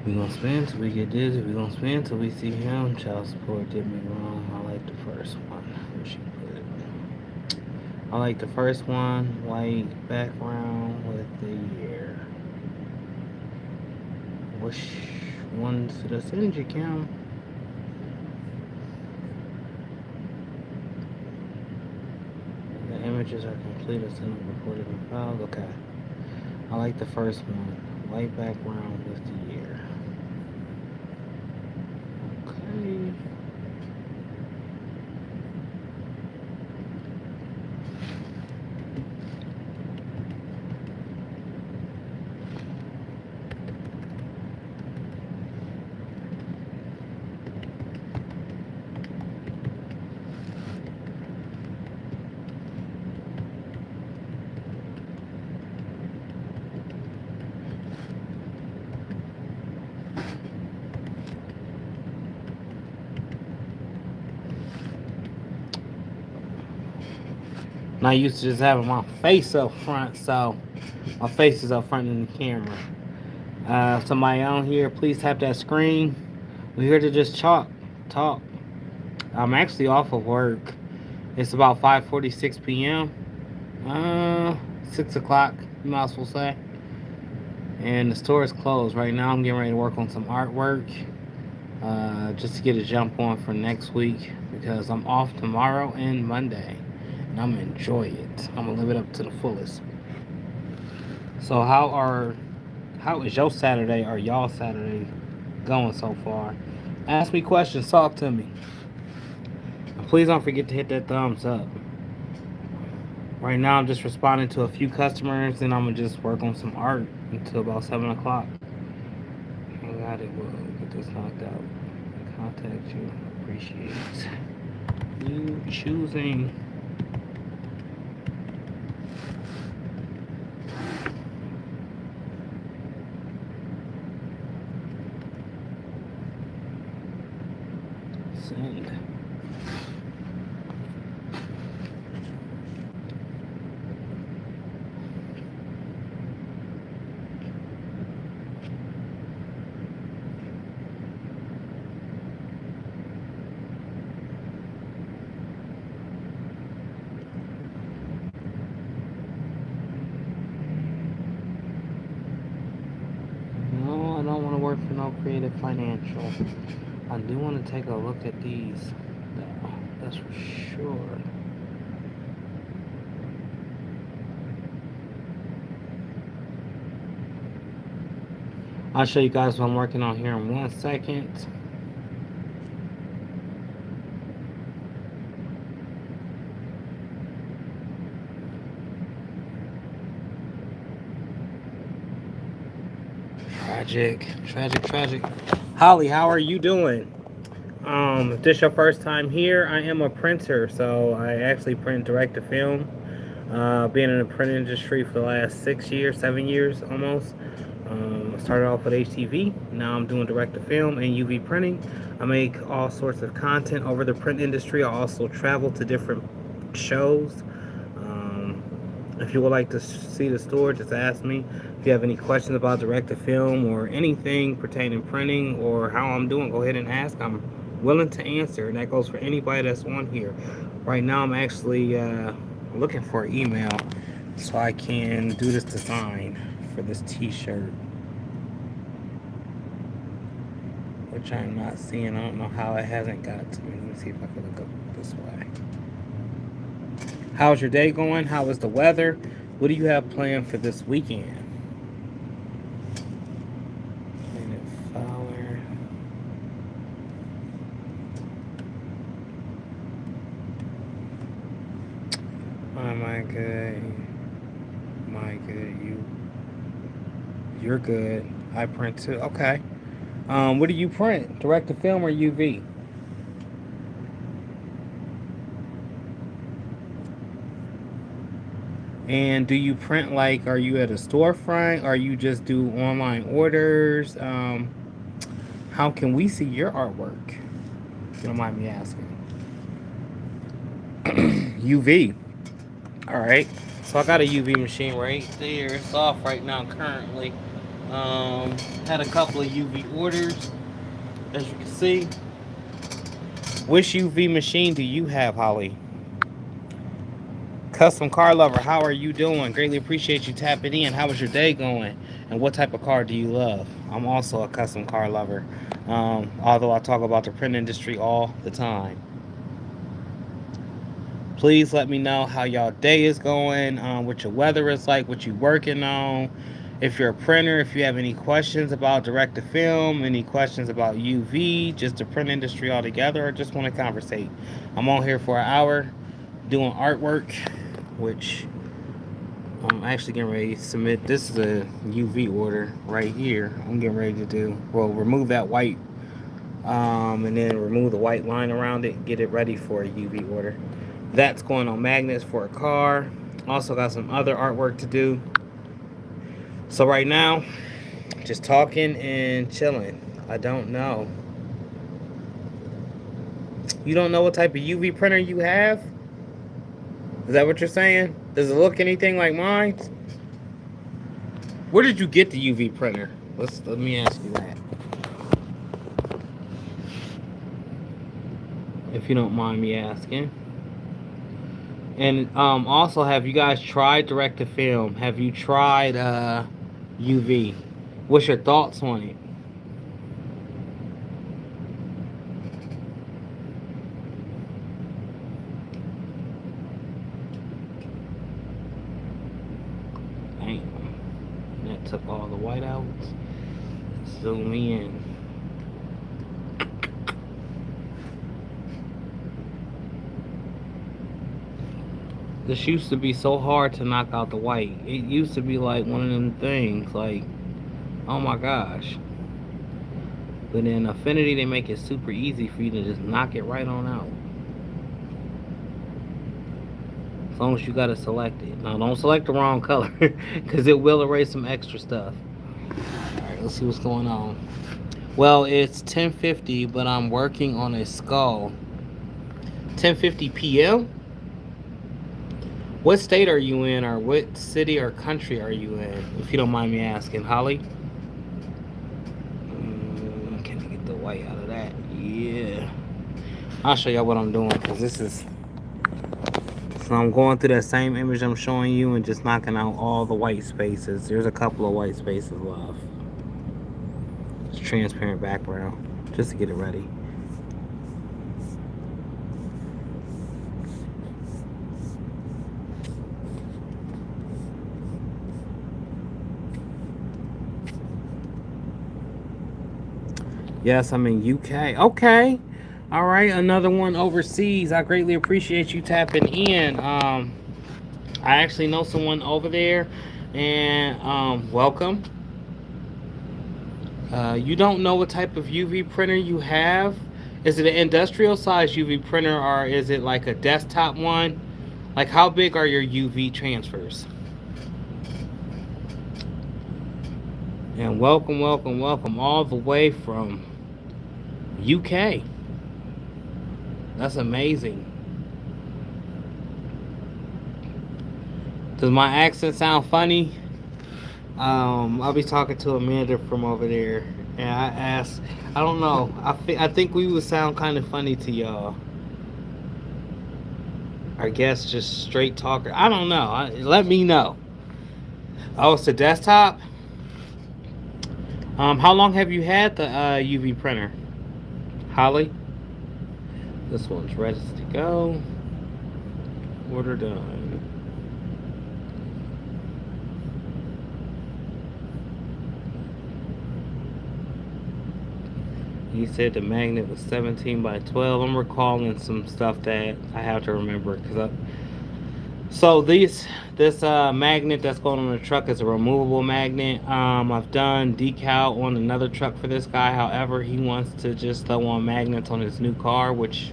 We gonna spin till we get dizzy. We gonna spin till we see him. Child support did me wrong. I like the first one. Where she put it? I like the first one. White background with the year. Which one to the send you, Kim? The images are completed and reported in files. Okay. I like the first one. White background with the year. Okay. Not used to just having my face up front, so my face is up front in the camera. Somebody on here, please tap that screen. We're here to just talk. I'm actually off of work. It's about 5:46 p.m. 6 o'clock, you might as well say. And the store is closed right now. I'm getting ready to work on some artwork, just to get a jump on for next week because I'm off tomorrow and Monday, and I'm gonna enjoy it. I'm gonna live it up to the fullest. So how is your Saturday or y'all Saturday going so far? Ask me questions, talk to me. And please don't forget to hit that thumbs up. Right now, I'm just responding to a few customers, and I'm gonna just work on some art until about 7 o'clock. I got it. We'll get this knocked out. Contact you. Appreciate you choosing. Send. No, I don't want to work for no creative financial. I do want to take a look at these, though. That's for sure. I'll show you guys what I'm working on here in 1 second. Tragic. Holly, how are you doing? If this your first time here, I am a printer, so I actually print direct to film. Been in the print industry for the last 6 years, 7 years almost. I started off with HTV. Now I'm doing direct to film and UV printing. I make all sorts of content over the print industry. I also travel to different shows. If you would like to see the store, just ask me. If you have any questions about direct to film or anything pertaining printing or how I'm doing, go ahead and ask. I'm willing to answer, and that goes for anybody that's on here. Right now, I'm actually looking for an email so I can do this design for this T-shirt, which I'm not seeing. I don't know how it hasn't got to me. Let me see if I can look up this way. How's your day going? How is the weather? What do you have planned for this weekend? Planet Fowler. Oh my good. My good. You're good. I print too. Okay. What do you print? Direct to film or UV? And do you print like, are you at a storefront? Or you just do online orders? How can we see your artwork? If you don't mind me asking. UV. All right. So I got a UV machine right there. It's off right now currently. Had a couple of UV orders, as you can see. Which UV machine do you have, Holly? Custom car lover, how are you doing? Greatly appreciate you tapping in. How was your day going? And what type of car do you love? I'm also a custom car lover, although I talk about the print industry all the time. Please let me know how y'all day is going, what your weather is like, what you working on. If you're a printer, if you have any questions about direct to film, any questions about UV, just the print industry altogether, or just want to conversate. I'm on here for an hour doing artwork, which I'm actually getting ready to submit. This is a UV order right here. I'm getting ready to do, well, remove that white, and then remove the white line around it, get it ready for a UV order. That's going on magnets for a car. Also got some other artwork to do. So right now, just talking and chilling. I don't know. You don't know what type of UV printer you have? Is that what you're saying? Does it look anything like mine? Where did you get the UV printer? Let me ask you that. If you don't mind me asking. And also, have you guys tried direct to film? Have you tried UV? What's your thoughts on it? Damn. That took all the white out. Zoom in. This used to be so hard to knock out the white. It used to be like one of them things, like, oh my gosh. But in Affinity, they make it super easy for you to just knock it right on out. As long as you gotta select it. Now, don't select the wrong color, because it will erase some extra stuff. Alright, let's see what's going on. Well, it's 10:50, but I'm working on a skull. 10:50 p.m.? What state are you in, or what city or country are you in, if you don't mind me asking, Holly? Can I get the white out of that? Yeah. I'll show y'all what I'm doing, because this is... So I'm going through that same image I'm showing you and just knocking out all the white spaces. There's a couple of white spaces left. It's transparent background, just to get it ready. Yes, I'm in UK. Okay. All right, another one overseas. I greatly appreciate you tapping in. I actually know someone over there, and welcome. You don't know what type of UV printer you have? Is it an industrial size UV printer, or is it like a desktop one? Like, how big are your UV transfers? And welcome, welcome, welcome all the way from UK. That's amazing. Does my accent sound funny? I'll be talking to Amanda from over there, and I asked, I don't know, I think we would sound kind of funny to y'all. I guess just straight talker. I don't know. Let me know. Oh, it's a desktop? How long have you had the UV printer, Holly? This one's ready to go. Order done. He said the magnet was 17 by 12. I'm recalling some stuff that I have to remember, so this magnet that's going on the truck is a removable magnet. I've done decal on another truck for this guy. However, he wants to just throw on magnets on his new car, which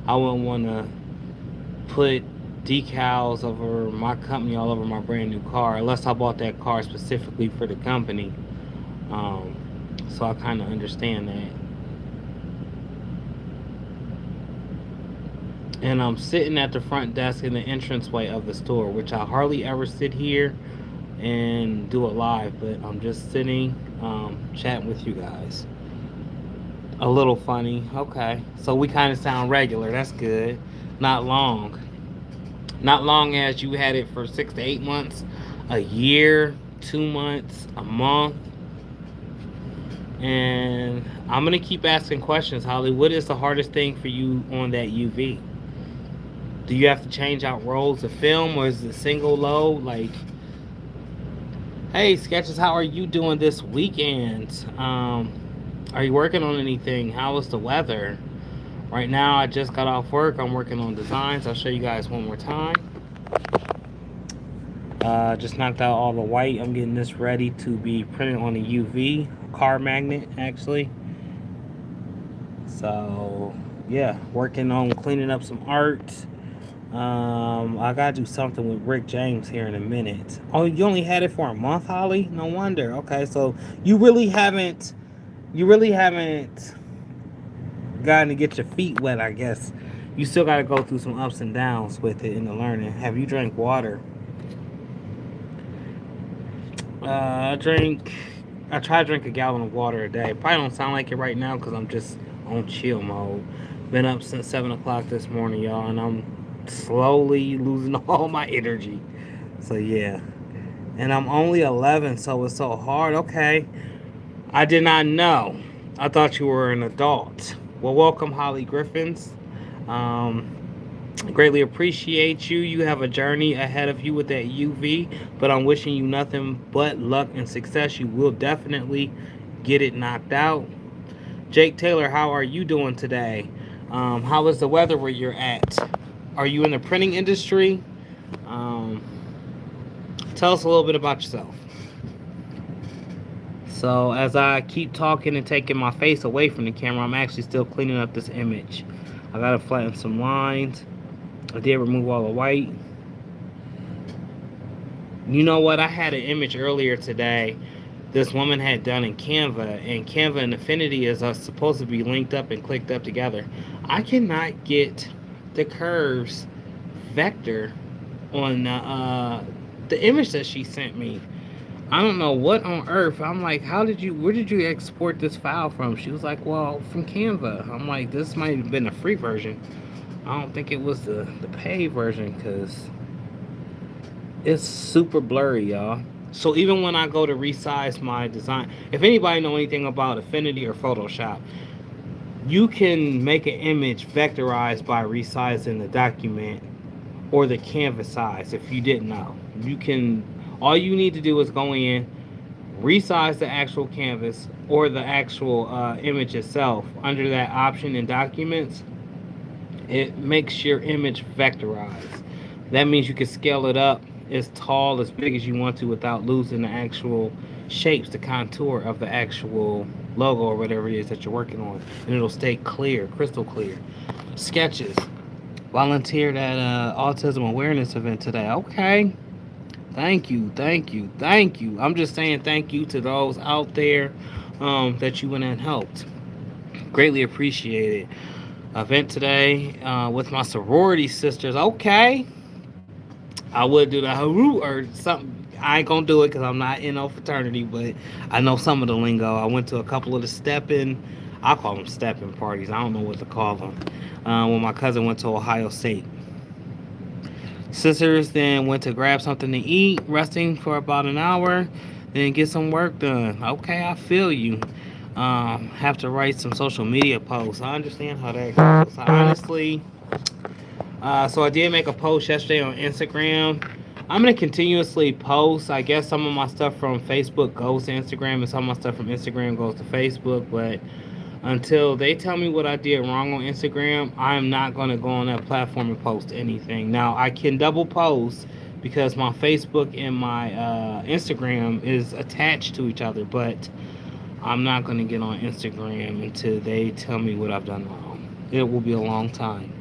I wouldn't want to put decals over my company all over my brand new car, unless I bought that car specifically for the company. So I kind of understand that. And I'm sitting at the front desk in the entranceway of the store, which I hardly ever sit here. and do it live, but I'm just sitting, chatting with you guys. A little funny. Okay. So we kind of sound regular. That's good. Not long. Not long as you had it for 6 to 8 months, a year, 2 months, a month. And I'm going to keep asking questions, Holly. What is the hardest thing for you on that UV? Do you have to change out rolls of film, or is it single load? Like, hey, Sketches, how are you doing this weekend? Are you working on anything? How is the weather? Right now, I just got off work. I'm working on designs. I'll show you guys one more time. Just knocked out all the white. I'm getting this ready to be printed on a UV car magnet, actually. So, yeah, working on cleaning up some art. I gotta do something with Rick James here in a minute. Oh, you only had it for a month, Holly? No wonder. Okay, so you really haven't gotten to get your feet wet, I guess. You still gotta go through some ups and downs with it in the learning. Have you drank water? I drink. I try to drink a gallon of water a day. Probably don't sound like it right now because I'm just on chill mode. Been up since 7 o'clock this morning, y'all, and I'm slowly losing all my energy. So yeah, and I'm only 11, so it's so hard. Okay, I did not know. I thought you were an adult. Well, welcome, Holly Griffins. Um, Greatly appreciate you. You have a journey ahead of you with that UV, but I'm wishing you nothing but luck and success. You will definitely get it knocked out. Jake Taylor, how are you doing today? How is the weather where you're at? Are you in the printing industry? Um, Tell us a little bit about yourself. So as I keep talking and taking my face away from the camera, I'm actually still cleaning up this image. I gotta flatten some lines. I did remove all the white. You know what? I had an image earlier today this woman had done in Canva, and Canva and Affinity is supposed to be linked up and clicked up together. I cannot get the curves vector on the image that she sent me. I don't know what on earth. I'm like, where did you export this file from? She was like, well, from Canva. I'm like, this might have been a free version. I don't think it was the paid version because it's super blurry, y'all. So even when I go to resize my design, if anybody know anything about Affinity or Photoshop, you can make an image vectorized by resizing the document or the canvas size. If you didn't know, you can, all you need to do is go in, resize the actual canvas or the actual image itself. Under that option in documents, it makes your image vectorized. That means you can scale it up as tall, as big as you want to without losing the actual shapes, the contour of the actual logo or whatever it is that you're working on. And it'll stay clear, crystal clear. Sketches. Volunteered at autism awareness event today. Okay. Thank you, thank you, thank you. I'm just saying thank you to those out there that you went and helped. Greatly appreciated. Event today with my sorority sisters. Okay. I would do the hooroo or something. I ain't gonna do it because I'm not in no fraternity, but I know some of the lingo. I went to a couple of the I call them stepping parties. I don't know what to call them. When my cousin went to Ohio State. Sisters then went to grab something to eat, resting for about an hour, then get some work done. Okay, I feel you. Have to write some social media posts. I understand how that goes. Honestly, so I did make a post yesterday on Instagram. I'm going to continuously post. I guess some of my stuff from Facebook goes to Instagram and some of my stuff from Instagram goes to Facebook. But until they tell me what I did wrong on Instagram, I'm not going to go on that platform and post anything. Now, I can double post because my Facebook and my Instagram is attached to each other. But I'm not going to get on Instagram until they tell me what I've done wrong. It will be a long time.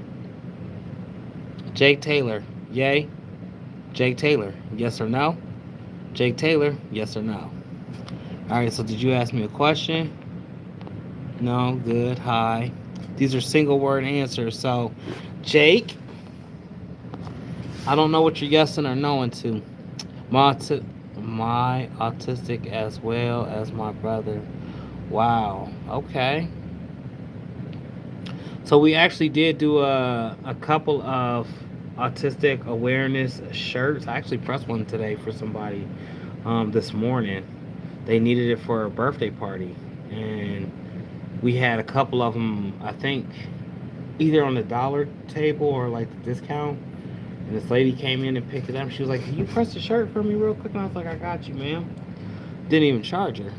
Jake Taylor, yay? Jake Taylor, yes or no? Jake Taylor, yes or no? Alright, so did you ask me a question? No, good, hi. These are single word answers. So, Jake, I don't know what you're yesing or knowing to. my autistic as well as my brother. Wow. Okay. So we actually did do a couple of autistic awareness shirts. I actually pressed one today for somebody this morning. They needed it for a birthday party, and we had a couple of them. I think either on the dollar table or like the discount. And this lady came in and picked it up. She was like, "Can you press the shirt for me real quick?" And I was like, "I got you, ma'am." Didn't even charge her.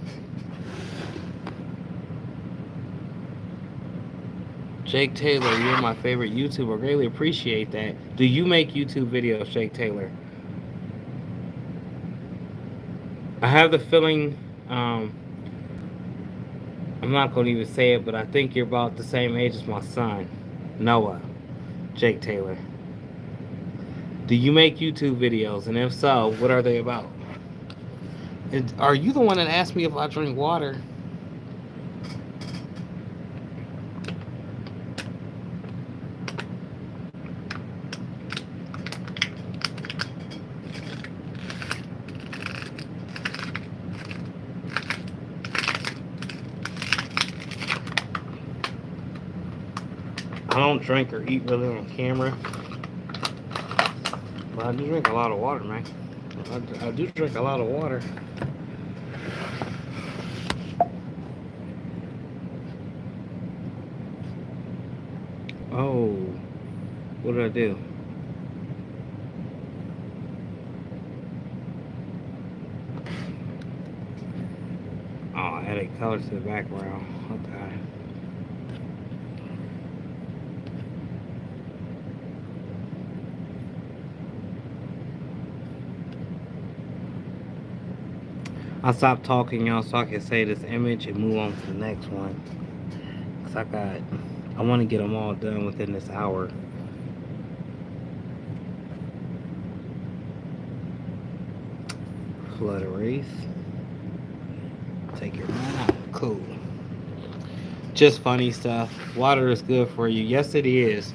Jake Taylor, you're my favorite YouTuber. Greatly appreciate that. Do you make YouTube videos, Jake Taylor? I have the feeling, I'm not going to even say it, but I think you're about the same age as my son, Noah, Jake Taylor. Do you make YouTube videos? And if so, what are they about? Are you the one that asked me if I drink water? I don't drink or eat really on camera, but I do drink a lot of water, man. I do drink a lot of water. Oh, what did I do? Oh, I added color to the background. Okay. I'll stop talking, y'all, so I can say this image and move on to the next one. Cause I want to get them all done within this hour. Flood erase. Take your mind out. Cool. Just funny stuff. Water is good for you. Yes, it is.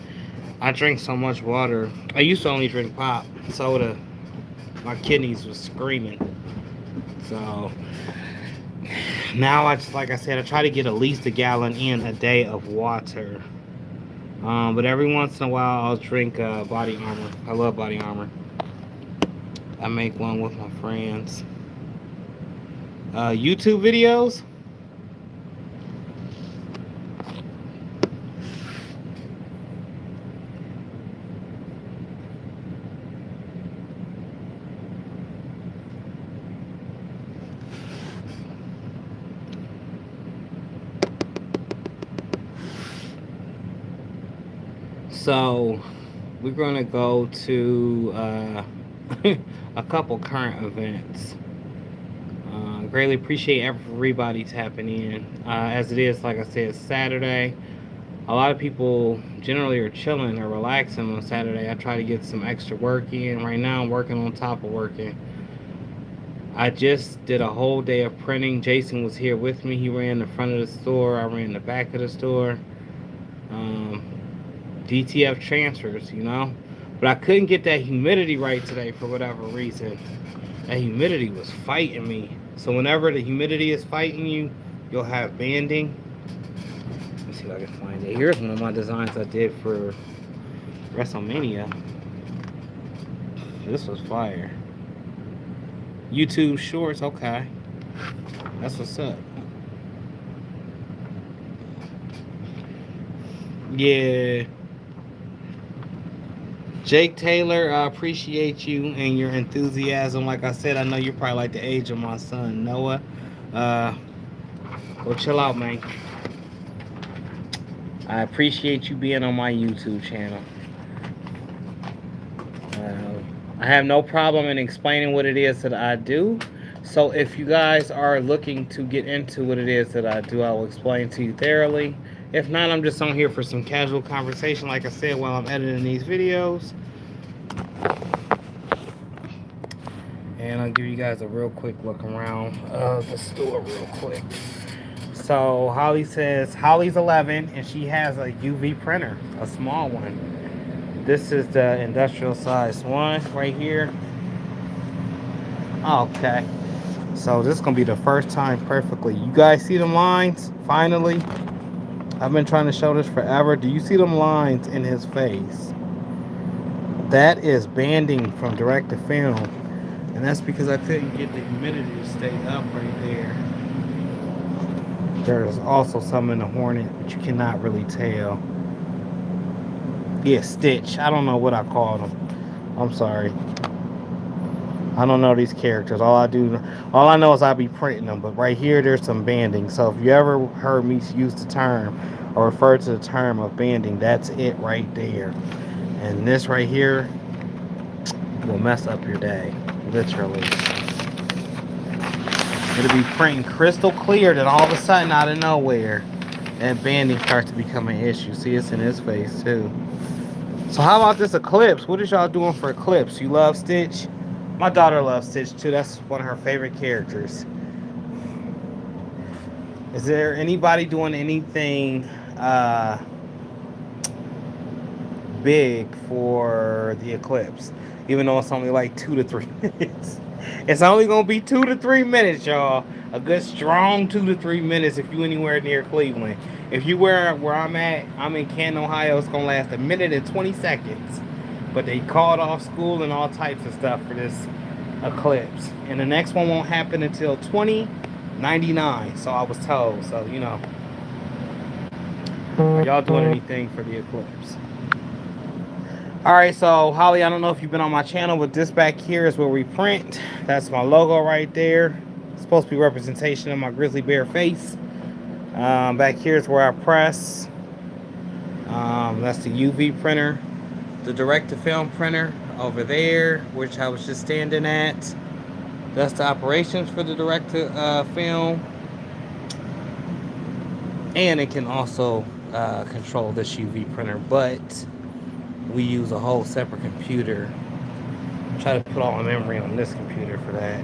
I drink so much water. I used to only drink pop, soda. My kidneys was screaming. So now I just, like I said, I try to get at least a gallon in a day of water. But every once in a while I'll drink Body Armor. I love Body Armor. I make one with my friends. YouTube videos. So we're gonna go to a couple current events. Greatly appreciate everybody tapping in. As it is, like I said, Saturday. A lot of people generally are chilling or relaxing on Saturday. I try to get some extra work in. Right now I'm working on top of working. I just did a whole day of printing. Jason was here with me. He ran the front of the store. I ran the back of the store. DTF transfers, you know. But I couldn't get that humidity right today for whatever reason. That humidity was fighting me. So whenever the humidity is fighting you, you'll have banding. Let me see if I can find it. Here's one of my designs I did for WrestleMania. This was fire. YouTube shorts, okay. That's what's up. Yeah. Jake Taylor, I appreciate you and your enthusiasm. Like I said, I know you're probably like the age of my son, Noah. Go chill out, man. I appreciate you being on my YouTube channel. I have no problem in explaining what it is that I do. So if you guys are looking to get into what it is that I do, I will explain to you thoroughly. If not, I'm just on here for some casual conversation, like I said, while I'm editing these videos. And I'll give you guys a real quick look around the store real quick. So Holly says, Holly's 11 and she has a UV printer, a small one. This is the industrial size one right here. Okay. So this is gonna be the first time perfectly. You guys see them lines? Finally. I've been trying to show this forever. Do you see them lines in his face? That is banding from direct to film. And that's because I couldn't get the humidity to stay up right there. There's also some in the Hornet, but you cannot really tell. Yeah, Stitch. I don't know what I called them. I'm sorry. I don't know these characters. All I know is I be printing them. But right here, there's some banding. So if you ever heard me use the term or refer to the term of banding, that's it right there. And this right here will mess up your day, literally. It'll be printing crystal clear, then all of a sudden, out of nowhere, that banding starts to become an issue. See, it's in his face too. So how about this Eclipse? What is y'all doing for Eclipse? You love Stitch? My daughter loves Stitch too. That's one of her favorite characters. Is there anybody doing anything big for the Eclipse? Even though it's only like 2 to 3 minutes. It's only going to be 2 to 3 minutes, y'all. A good strong 2 to 3 minutes if you anywhere near Cleveland. If you where I'm at, I'm in Canton, Ohio, it's going to last 1 minute and 20 seconds. But they called off school and all types of stuff for this Eclipse. And the next one won't happen until 2099, so I was told. So, you know. Are y'all doing anything for the Eclipse? Alright, so Holly, I don't know if you've been on my channel, but this back here is where we print. That's my logo right there. It's supposed to be representation of my grizzly bear face. Back here is where I press. That's the UV printer. The direct-to-film printer over there, which I was just standing at. That's the operations for the direct-to-film. And it can also control this UV printer, but we use a whole separate computer. Try to put all my memory on this computer for that.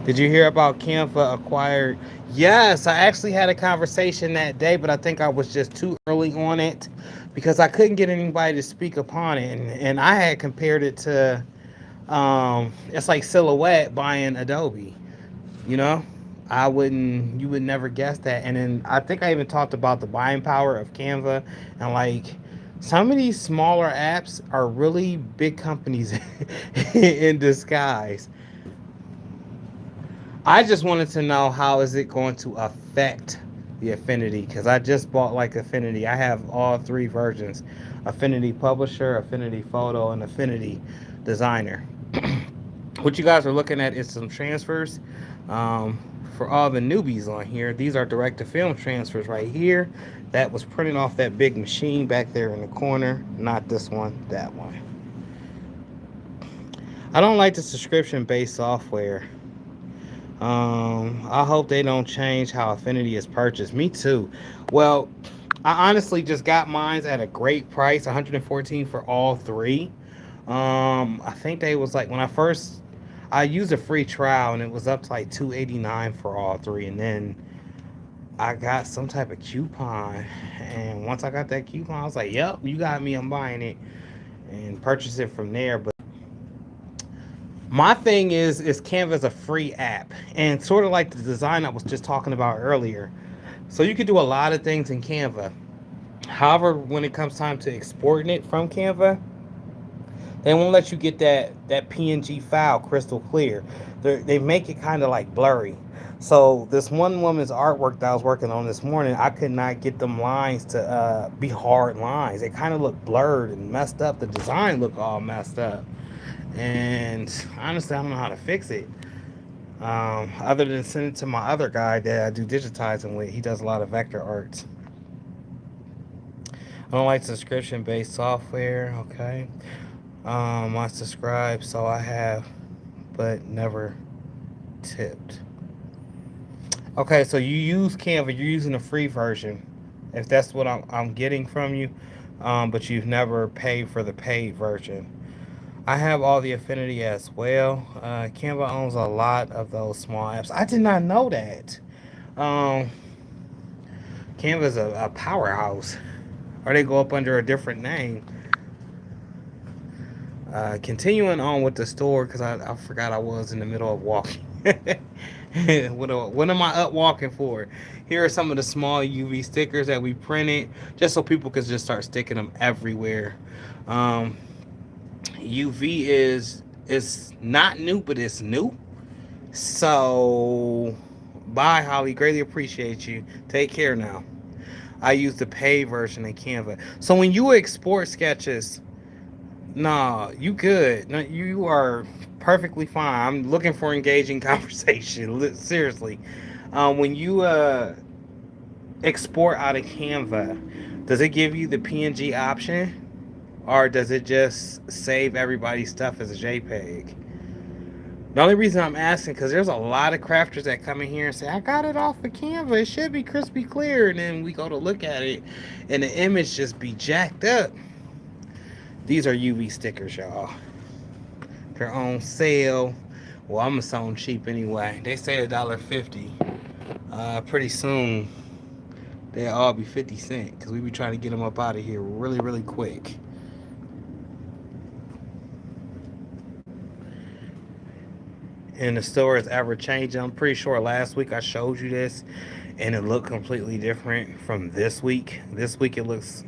Did you hear about Canva acquired? Yes, I actually had a conversation that day, but I think I was just too early on it because I couldn't get anybody to speak upon it. And I had compared it to, it's like Silhouette buying Adobe, you know? You would never guess that. And then I think I even talked about the buying power of Canva and like, some of these smaller apps are really big companies in disguise. I just wanted to know how is it going to affect the Affinity, because I just bought like Affinity. I have all 3 versions: Affinity Publisher, Affinity Photo, and Affinity Designer. What you guys are looking at is some transfers. For all the newbies on here, these are direct-to-film transfers right here. That was printed off that big machine back there in the corner. Not this one, that one. I don't like the subscription-based software. I hope they don't change how Affinity is purchased. Me too. Well, I honestly just got mine at a great price, $114 for all 3. I think they was like, when I used a free trial and it was up to like $289 for all 3, and then I got some type of coupon, and once I got that coupon, I was like, yep, you got me, I'm buying it, and purchase it from there. But my thing is Canva's a free app, and sort of like the design I was just talking about earlier. So you could do a lot of things in Canva. However, when it comes time to exporting it from Canva, they won't let you get that PNG file crystal clear. They make it kind of like blurry. So this one woman's artwork that I was working on this morning, I could not get them lines to be hard lines. They kind of look blurred and messed up. The design looked all messed up. And honestly, I don't know how to fix it. Other than send it to my other guy that I do digitizing with. He does a lot of vector arts. I don't like subscription-based software. Okay. I subscribe, so I have, but never tipped. Okay, so you use Canva, you're using a free version, if that's what I'm getting from you, but you've never paid for the paid version. I have all the Affinity as well. Canva owns a lot of those small apps. I did not know that. Canva's a powerhouse, or they go up under a different name. Continuing on with the store, because I forgot I was in the middle of walking. What am I up walking for? Here are some of the small UV stickers that we printed, just so people could just start sticking them everywhere. Um, UV is not new, but it's new. So, bye, Holly. Greatly appreciate you. Take care now. I use the paid version in Canva. So when you export sketches, nah, you good. No, you are perfectly fine. I'm looking for engaging conversation. Seriously, when you export out of Canva, does it give you the PNG option, or does it just save everybody's stuff as a JPEG? The only reason I'm asking, because there's a lot of crafters that come in here and say, I got it off of Canva, it should be crispy clear, and then we go to look at it and the image just be jacked up. These are UV stickers, y'all. They're on sale. Well, I'm gonna sell them cheap anyway. They say $1.50. Pretty soon they'll all be 50 cents, because we be trying to get them up out of here really, really quick. And the store is ever changing. I'm pretty sure last week I showed you this and it looked completely different from this week. This week it looks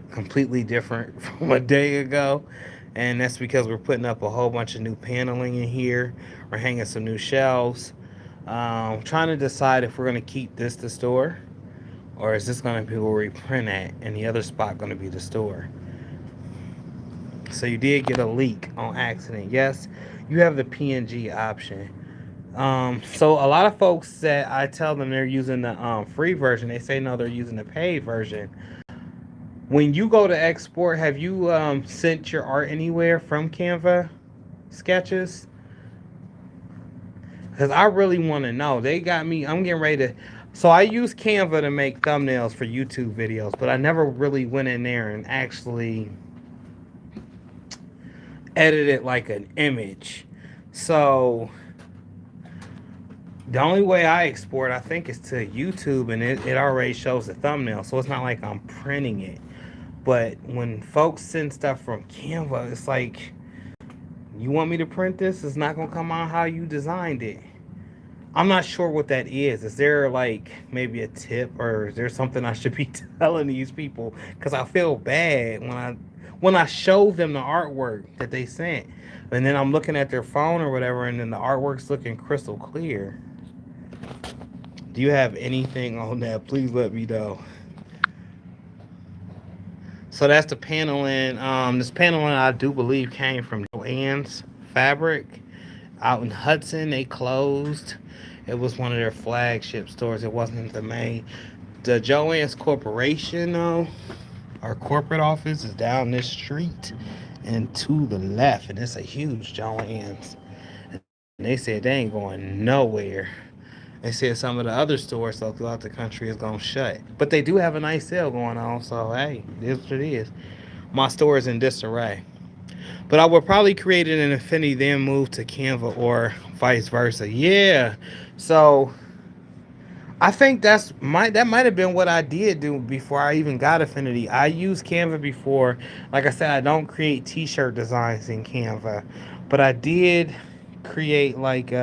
completely different from a day ago, and that's because we're putting up a whole bunch of new paneling in here. We're hanging some new shelves. Trying to decide if we're going to keep this the store, or is this going to be where we print at and the other spot going to be the store. So you did get a leak on accident. Yes, you have the PNG option. So a lot of folks that I tell them they're using the free version, they say no, they're using the paid version. When you go to export, have you sent your art anywhere from Canva sketches? Because I really want to know. They got me. I'm getting ready to. So I use Canva to make thumbnails for YouTube videos, but I never really went in there and actually edited like an image. So the only way I export, I think, is to YouTube, and it already shows the thumbnail. So it's not like I'm printing it. But when folks send stuff from Canva, it's like, you want me to print this? It's not going to come out how you designed it. I'm not sure what that is. Is there like maybe a tip, or is there something I should be telling these people? Because I feel bad when I show them the artwork that they sent, and then I'm looking at their phone or whatever, and then the artwork's looking crystal clear. Do you have anything on that? Please let me know. So that's the paneling. This paneling, I do believe, came from Joann's Fabric out in Hudson. They closed. It was one of their flagship stores. It wasn't the main. The Joann's Corporation, though, our corporate office is down this street and to the left, and it's a huge Joann's. And they said they ain't going nowhere. They said some of the other stores though throughout the country is gonna shut, but they do have a nice sale going on. So hey, it is what it is. My store is in disarray, but I would probably create an Affinity then move to Canva, or vice versa. Yeah, so I think that might have been what I did do before I even got Affinity. I used Canva before. Like I said, I don't create t-shirt designs in Canva, but I did create like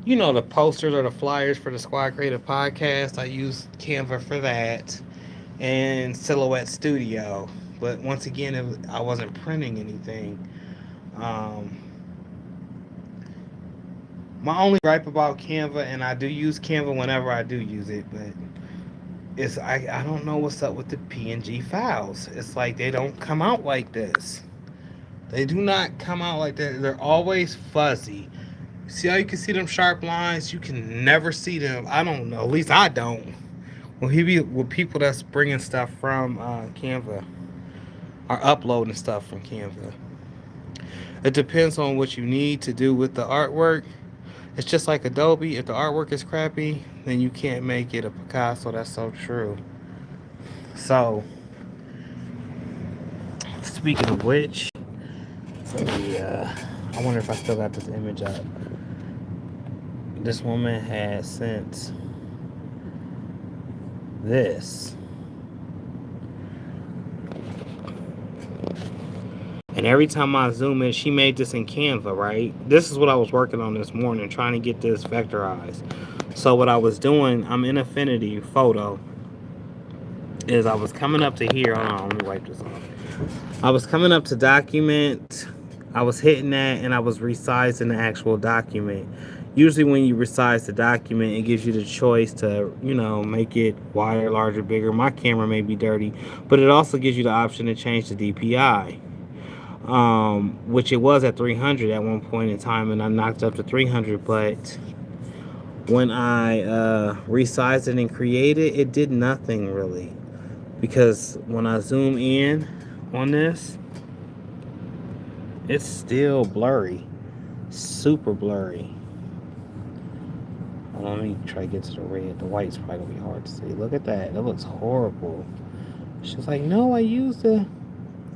the posters or the flyers for the Squad Creative Podcast. I used Canva for that, and Silhouette Studio. But once again, I wasn't printing anything. My only gripe about Canva, and I do use Canva whenever I do use it, but I don't know what's up with the PNG files. It's like they don't come out like this. They do not come out like that. They're always fuzzy. See how you can see them sharp lines? You can never see them. I don't know. At least I don't. Well, he be with people that's bringing stuff from Canva, or uploading stuff from Canva. It depends on what you need to do with the artwork. It's just like Adobe. If the artwork is crappy, then you can't make it a Picasso. That's so true. So, speaking of which, I wonder if I still got this image up. This woman had sent this, and And every time I zoom in, she made this in Canva, right? This is what I was working on this morning, trying to get this vectorized. So what I was doing, I'm in Affinity Photo, is I was coming up to here. Hold on, let me wipe this off. I was coming up to document. I was hitting that and I was resizing the actual document. Usually when you resize the document, it gives you the choice to, you know, make it wider, larger, bigger. My camera may be dirty, but it also gives you the option to change the DPI, which it was at 300 at one point in time, and I knocked up to 300, but when I resized it and created, it did nothing really. Because when I zoom in on this, it's still blurry, super blurry. Let me try to get to the red. The white's probably gonna be hard to see. Look at that. That looks horrible. She's like, no, I used the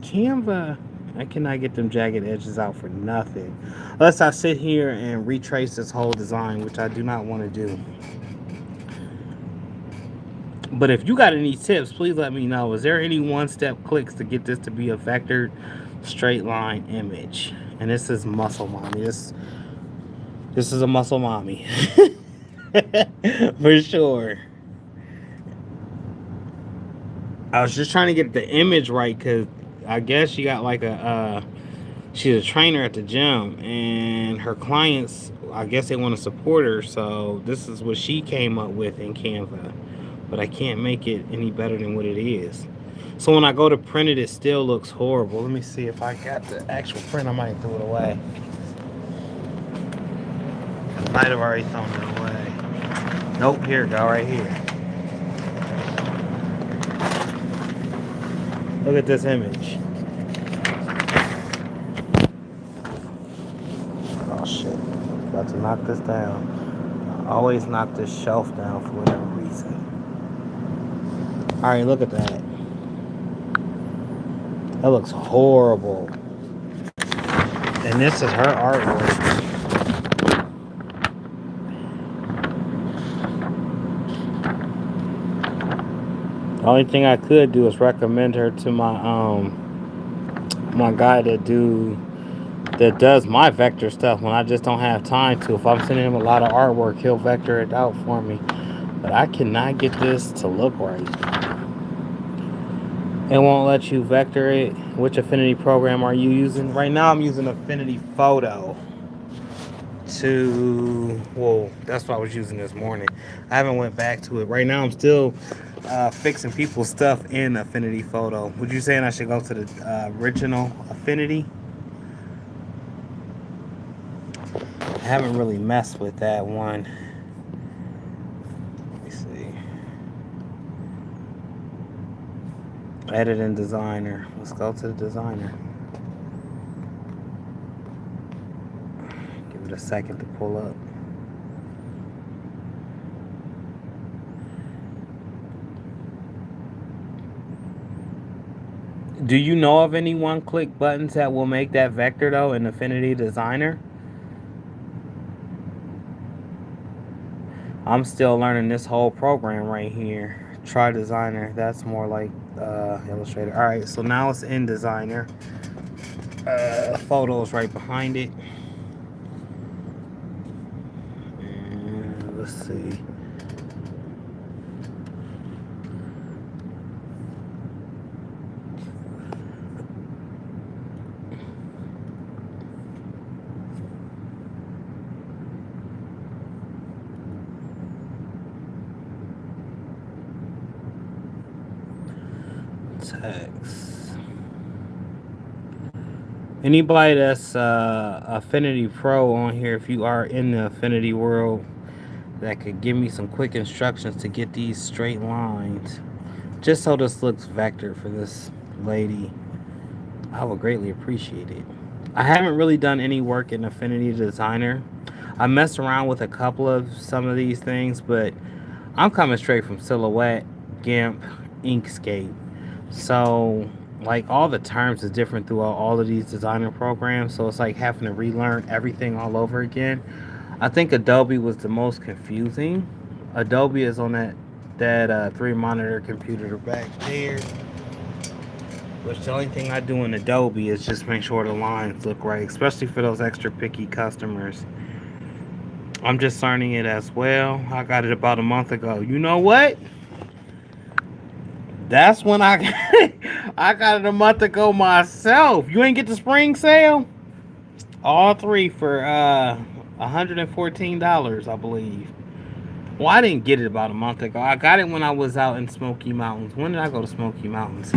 Canva. I cannot get them jagged edges out for nothing. Unless I sit here and retrace this whole design, which I do not want to do. But if you got any tips, please let me know. Is there any one-step clicks to get this to be a vectored straight line image? And this is Muscle Mommy. This is a Muscle Mommy. For sure. I was just trying to get the image right because I guess she got like she's a trainer at the gym and her clients, I guess they want to support her, so this is what she came up with in Canva. But I can't make it any better than what it is. So when I go to print it, it still looks horrible. Let me see if I got the actual print. I might throw it away. I might have already thrown it away. Nope, here it go, right here. Look at this image. Oh shit, got to knock this down. I always knock this shelf down for whatever reason. Alright, look at that. That looks horrible. And this is her artwork. The only thing I could do is recommend her to my my guy that does my vector stuff when I just don't have time to. If I'm sending him a lot of artwork, he'll vector it out for me. But I cannot get this to look right. It won't let you vector it. Which Affinity program are you using? Right now I'm using Affinity Photo. Whoa, that's what I was using this morning. I haven't went back to it. Right now I'm still fixing people's stuff in Affinity Photo. Would you saying I should go to the original Affinity? I haven't really messed with that one. Let me see. Edit in Designer. Let's go to the Designer. Give it a second to pull up. Do you know of any one-click buttons that will make that vector though in Affinity Designer? I'm still learning this whole program right here. Try Designer. That's more like Illustrator. All right, so now it's in Designer. Photos right behind it. And let's see. Text. Anybody that's Affinity Pro on here, if you are in the Affinity world, that could give me some quick instructions to get these straight lines, just so this looks vector for this lady, I would greatly appreciate it. I haven't really done any work in Affinity Designer. I messed around with a couple of some of these things, but I'm coming straight from Silhouette, GIMP, Inkscape. So like all the terms is different throughout all of these designer programs, so it's like having to relearn everything all over again. I think Adobe was the most confusing. Adobe is on that 3 monitor computer back there. Which the only thing I do in Adobe is just make sure the lines look right, especially for those extra picky customers. I'm just learning it as well. I got it about a month ago. You know what? That's when I got it a month ago myself. You ain't get the spring sale? All three for $114, I believe. Well, I didn't get it about a month ago. I got it when I was out in Smoky Mountains. When did I go to Smoky Mountains?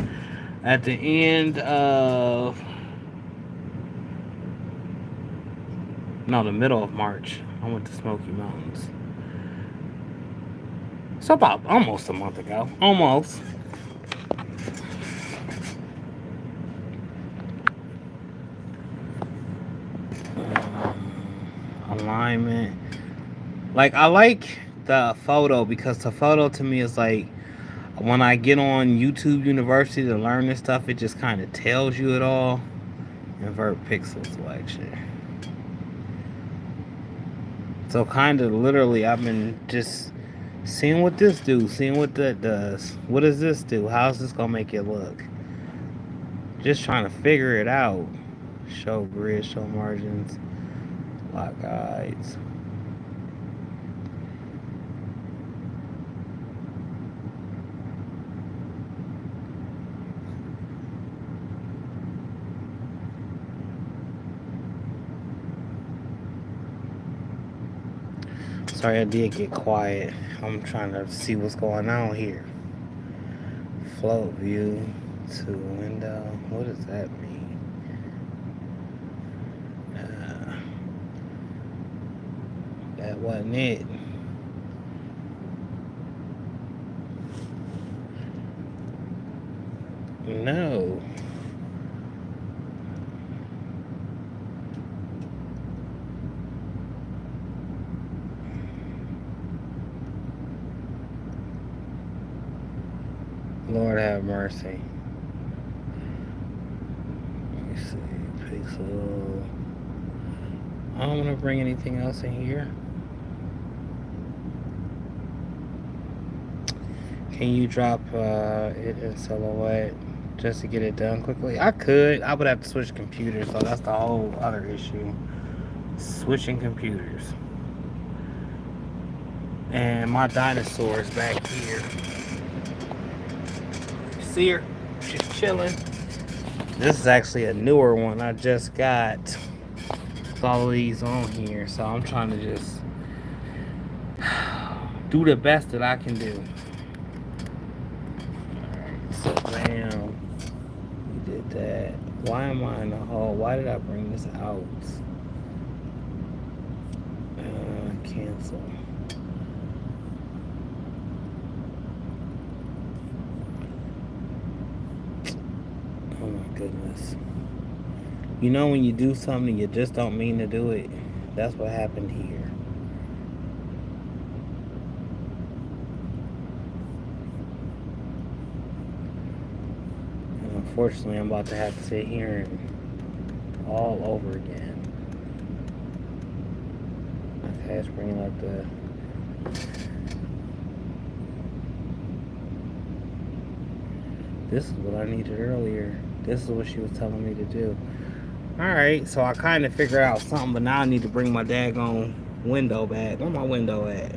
At the end of... No, the middle of March. I went to Smoky Mountains. So about almost a month ago. Almost. Alignment. Like, I like the photo because the photo to me is like, when I get on YouTube University to learn this stuff, it just kind of tells you it all. Invert pixel selection. So kind of literally I've been just seeing what this do, seeing what that does. What does this do? How's this gonna make it look? Just trying to figure it out. Show grid, show margins, lock guides. Sorry, I did get quiet. I'm trying to see what's going on here. Float view to window. What does that mean? That wasn't it. No. Lord have mercy. Let me see. Pixel. I don't want to bring anything else in here. Can you drop it in silhouette just to get it done quickly? I could. I would have to switch computers, so that's the whole other issue. Switching computers. And my dinosaur is back here. See her? She's chilling. This is actually a newer one I just got. With all of these on here, so I'm trying to just do the best that I can do. Alright, so bam. We did that. Why am I in the hole? Why did I bring this out? Cancel. Oh my goodness. You know when you do something you just don't mean to do it? That's what happened here. And unfortunately I'm about to have to sit here and all over again. Okay, it's bringing up the... This is what I needed earlier. This is what she was telling me to do. Alright, so I kind of figured out something, but now I need to bring my daggone window back. Where my window at?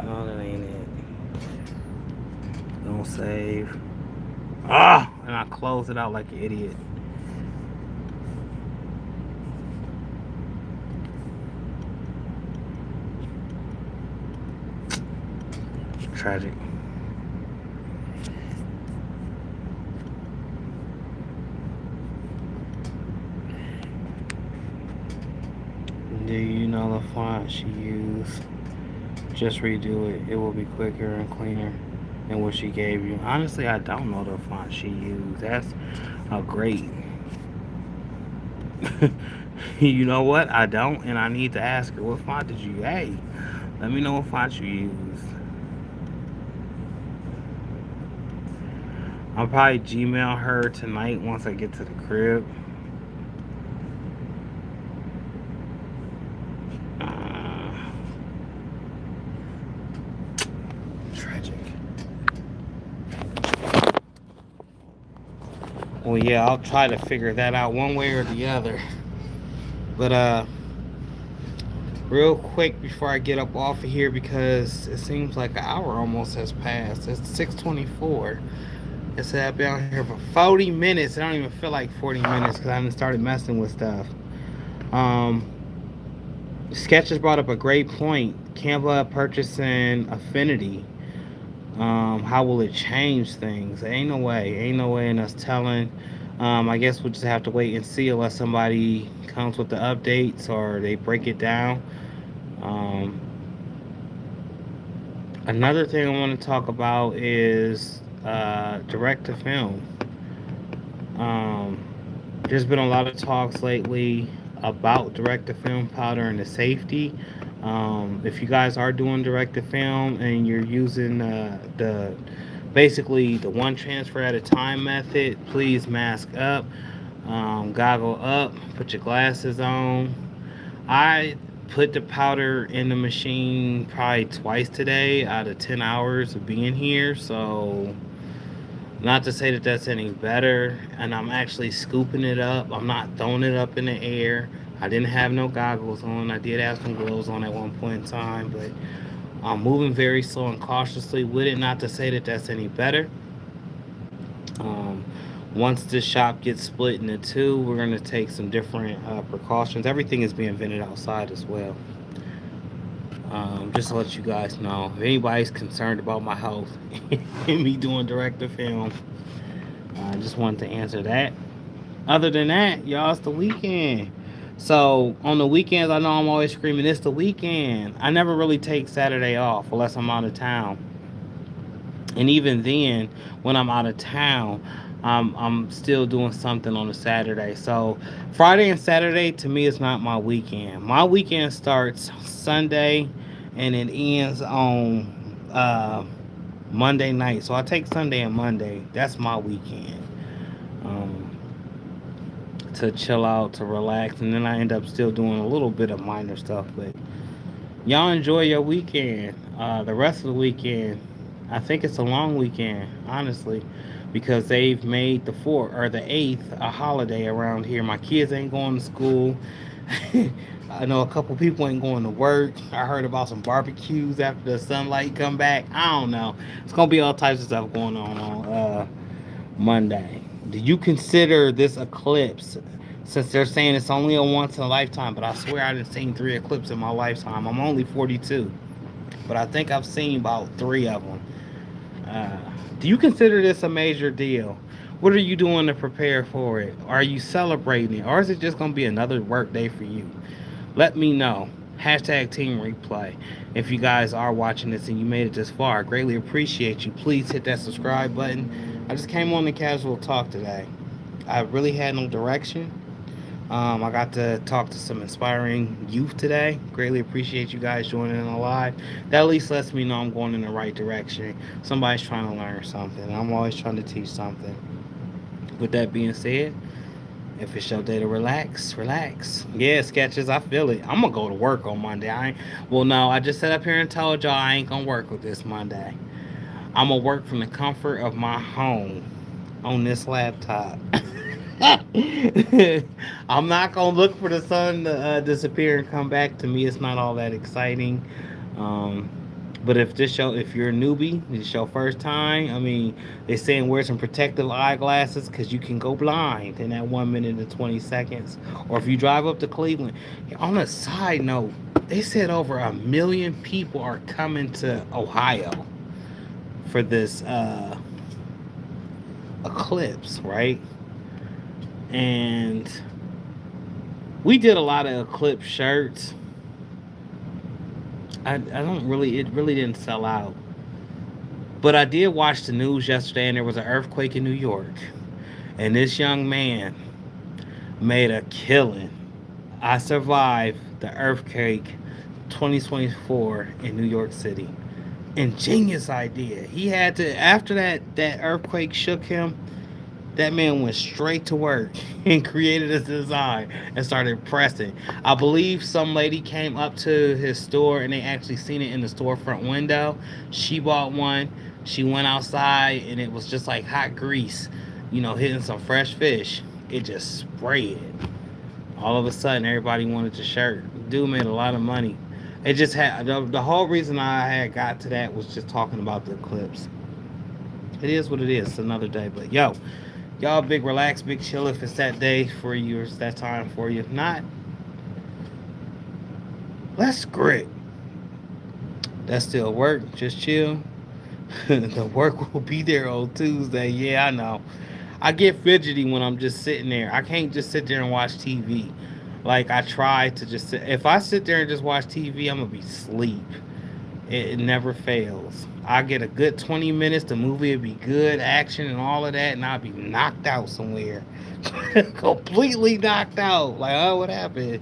No, that ain't it. Don't save. Ah! And I closed it out like an idiot. Tragic. Do you know the font she used? Just redo it. It will be quicker and cleaner than what she gave you. Honestly, I don't know the font she used. That's great. You know what? I don't, and I need to ask her, what font did you? Hey, let me know what font you used. I'll probably Gmail her tonight once I get to the crib. Tragic. Well, yeah, I'll try to figure that out one way or the other. But real quick before I get up off of here, because it seems like an hour almost has passed. It's 6:24. It said I've been out here for 40 minutes. I don't even feel like 40 minutes because I haven't started messing with stuff. Um, Sketches brought up a great point. Canva purchasing Affinity. How will it change things? Ain't no way. Ain't no way in us telling. I guess we'll just have to wait and see unless somebody comes with the updates or they break it down. Um, Another thing I want to talk about is direct to film. Um, there's been a lot of talks lately about direct to film powder and the safety. If you guys are doing direct to film and you're using the basically the one transfer at a time method, please mask up, goggle up, put your glasses on. I put the powder in the machine probably twice today out of 10 hours of being here, so not to say that that's any better. And I'm actually scooping it up. I'm not throwing it up in the air. I didn't have no goggles on. I did have some gloves on at one point in time, but I'm moving very slow and cautiously with it. Not to say that that's any better. Um, Once this shop gets split into two, we're going to take some different precautions. Everything is being vented outside as well. Just to let you guys know, if anybody's concerned about my health and me doing direct to film, I just wanted to answer that. Other than that, y'all, it's the weekend. So on the weekends, I know I'm always screaming, it's the weekend. I never really take Saturday off unless I'm out of town. And even then, when I'm out of town, I'm still doing something on a Saturday. So Friday and Saturday to me is not my weekend. My weekend starts Sunday and it ends on Monday night. So I take Sunday and Monday. That's my weekend. Um, to chill out, to relax, and then I end up still doing a little bit of minor stuff. But y'all enjoy your weekend. The rest of the weekend, I think it's a long weekend, honestly, because they've made the 4th or the 8th a holiday around here. My kids ain't going to school. I know a couple people ain't going to work. I heard about some barbecues after the sunlight come back. I don't know. It's gonna be all types of stuff going on Monday. Do you consider this eclipse? Since they're saying it's only a once in a lifetime, but I swear I didn't seen 3 eclipses in my lifetime. I'm only 42, but I think I've seen about 3 of them. Uh, do you consider this a major deal? What are you doing to prepare for it? Are you celebrating it, or is it just gonna be another work day for you? Let me know. Hashtag Team Replay. If you guys are watching this and you made it this far, I greatly appreciate you. Please hit that subscribe button. I just came on the casual talk today. I really had no direction. I got to talk to some inspiring youth today. Greatly appreciate you guys joining in live. That at least lets me know I'm going in the right direction. Somebody's trying to learn something. I'm always trying to teach something. With that being said, if it's your day to relax, relax. Yeah, sketches, I feel it. I'm gonna go to work on Monday. Well, no, I just sat up here and told y'all I ain't gonna work with this Monday. I'm gonna work from the comfort of my home on this laptop. I'm not gonna look for the sun to disappear and come back. To me, it's not all that exciting. Um, but if you're a newbie, this is your first time. I mean, they're saying wear some protective eyeglasses because you can go blind in that 1 minute and 20 seconds. Or if you drive up to Cleveland. On a side note, they said over 1 million people are coming to Ohio for this eclipse, right? And we did a lot of eclipse shirts. I don't really, it really didn't sell out. But I did watch the news yesterday and there was an earthquake in New York. And this young man made a killing. I survived the earthquake 2024 in New York City. Ingenious idea. He had to, after that earthquake shook him, that man went straight to work and created a design and started pressing. I believe some lady came up to his store and they actually seen it in the storefront window. She bought one. She went outside and it was just like hot grease. hitting some fresh fish, it just spread. All of a sudden, everybody wanted the shirt. Dude made a lot of money. It just had the whole reason I had got to that was just talking about the eclipse. It is what it is. It's another day, but yo, y'all big relax, big chill if it's that day for you or it's that time for you. If not, let's grit. That still work. Just chill. The work will be there on Tuesday. Yeah, I know. I get fidgety when I'm just sitting there. I can't just sit there and watch TV. Like I try to just sit. If I sit there and just watch TV, I'm gonna be asleep. It never fails. I get a good 20 minutes. The movie will be good, action and all of that, and I'll be knocked out somewhere, completely knocked out. Like, oh, what happened?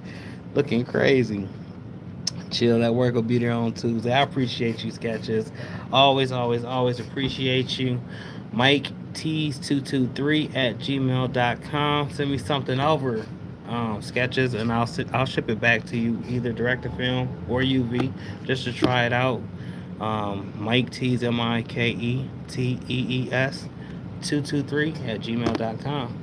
Looking crazy. Chill. That work will be there on Tuesday. I appreciate you, Sketches. Always, always, always appreciate you. Mike Tees223 at gmail.com. Send me something over, Sketches, and I'll ship it back to you, either direct to film or UV, just to try it out. Mike Tees, MikeTees 223 at gmail.com.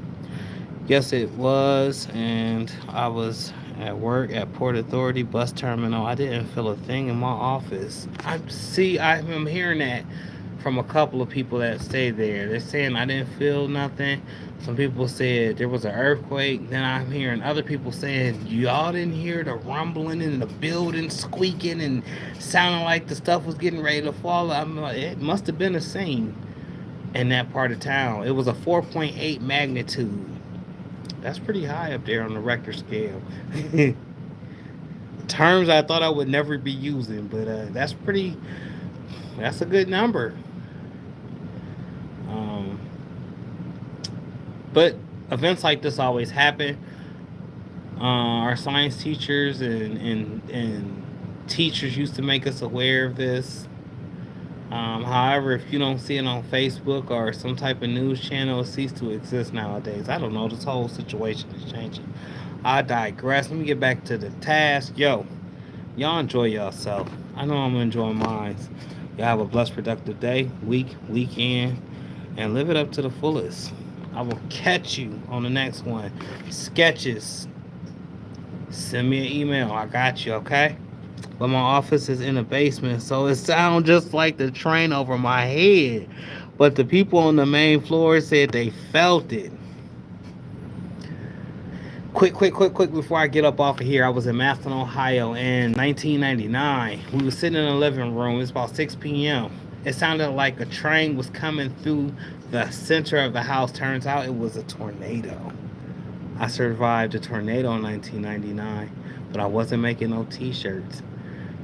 Yes, it was, and I was at work at Port Authority bus terminal. I didn't feel a thing in my office. I'm hearing that from a couple of people that stayed there. They're saying I didn't feel nothing. Some people said there was an earthquake. Then I'm hearing other people saying y'all didn't hear the rumbling in the building, squeaking and sounding like the stuff was getting ready to fall. I'm like, it must have been a scene in that part of town. It was a 4.8 magnitude. That's pretty high up there on the Richter scale. Terms I thought I would never be using, but that's a good number. But events like this always happen. Our science teachers and teachers used to make us aware of this. However, if you don't see it on Facebook or some type of news channel, it ceases to exist nowadays. I don't know. This whole situation is changing. I digress. Let me get back to the task. Yo, y'all enjoy yourself. I know I'm enjoying mine. Y'all have a blessed, productive day, week, weekend, and live it up to the fullest. I will catch you on the next one. Sketches. Send me an email. I got you, okay? But my office is in the basement, so it sounds just like the train over my head. But the people on the main floor said they felt it. Quick, before I get up off of here, I was in Maston, Ohio in 1999. We were sitting in the living room. It was about 6 p.m. It sounded like a train was coming through the center of the house. Turns out it was a tornado. I survived a tornado in 1999, but I wasn't making no t-shirts.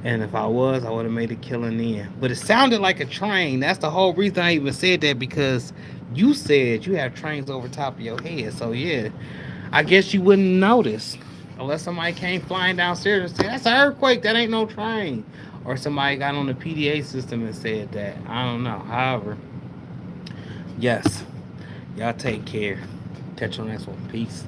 And if I was, I would have made a killing then. But it sounded like a train. That's the whole reason I even said that, because you said you have trains over top of your head. So yeah, I guess you wouldn't notice unless somebody came flying downstairs and said, that's an earthquake, that ain't no train. Or somebody got on the PDA system and said that. I don't know. However, yes, y'all take care. Catch you on the next one. Peace.